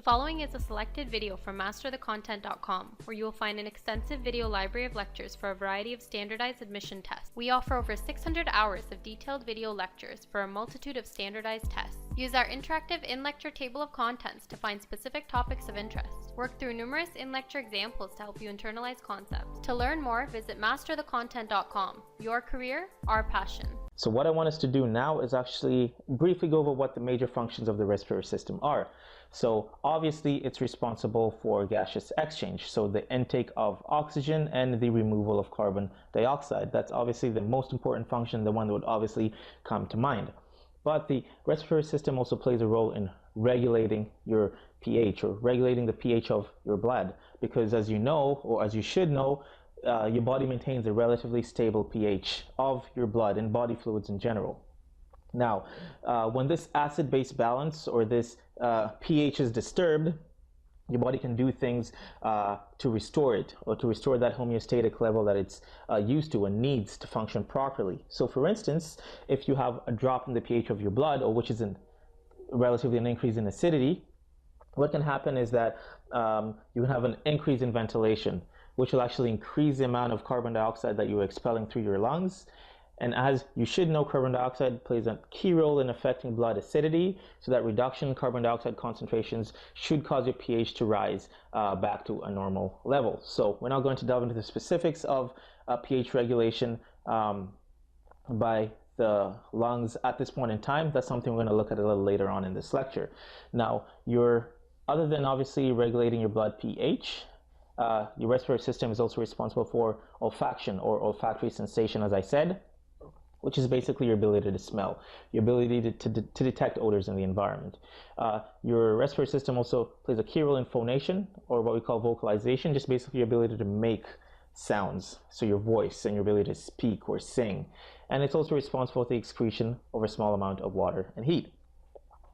The following is a selected video from masterthecontent.com, where you will find an extensive video library of lectures for a variety of standardized admission tests. We offer over 600 hours of detailed video lectures for a multitude of standardized tests. Use our interactive in-lecture table of contents to find specific topics of interest. Work through numerous in-lecture examples to help you internalize concepts. To learn more, visit masterthecontent.com. Your career, our passion. So what I want us to do now is actually briefly go over what the major functions of the respiratory system are. So obviously it's responsible for gaseous exchange, so the intake of oxygen and the removal of carbon dioxide. That's obviously the most important function, the one that would obviously come to mind. But the respiratory system also plays a role in regulating your pH, or regulating the pH of your blood, because as you know, or as you should know, your body maintains a relatively stable pH of your blood and body fluids in general. Now, when this acid-base balance or this pH is disturbed, your body can do things to restore it, or to restore that homeostatic level that it's used to and needs to function properly. So for instance, if you have a drop in the pH of your blood, or which is relatively an increase in acidity, what can happen is that you can have an increase in ventilation, which will actually increase the amount of carbon dioxide that you're expelling through your lungs. And as you should know, carbon dioxide plays a key role in affecting blood acidity, so that reduction in carbon dioxide concentrations should cause your pH to rise back to a normal level. So we're now going to delve into the specifics of pH regulation by the lungs at this point in time. That's something we're going to look at a little later on in this lecture. Now, other than obviously regulating your blood pH, your respiratory system is also responsible for olfaction, or olfactory sensation, as I said, which is basically your ability to smell, your ability to detect odors in the environment. Your respiratory system also plays a key role in phonation, or what we call vocalization, just basically your ability to make sounds, so your voice and your ability to speak or sing. And it's also responsible for the excretion of a small amount of water and heat.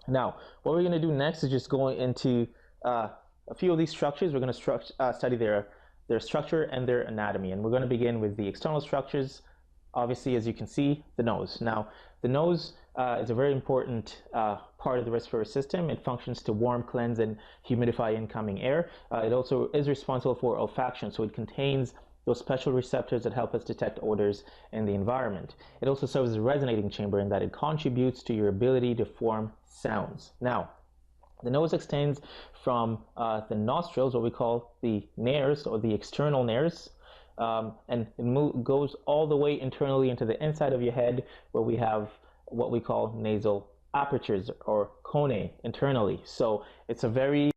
Now, what we're going to do next is just go into a few of these structures. We're going to study their structure and their anatomy, and we're going to begin with the external structures. Obviously, as you can see, the nose. Now, the nose is a very important part of the respiratory system. It functions to warm, cleanse, and humidify incoming air. It also is responsible for olfaction, so it contains those special receptors that help us detect odors in the environment. It also serves as a resonating chamber in that it contributes to your ability to form sounds. Now, the nose extends from the nostrils, what we call the nares, or the external nares, and it goes all the way internally into the inside of your head, where we have what we call nasal apertures, or conae, internally. So it's a very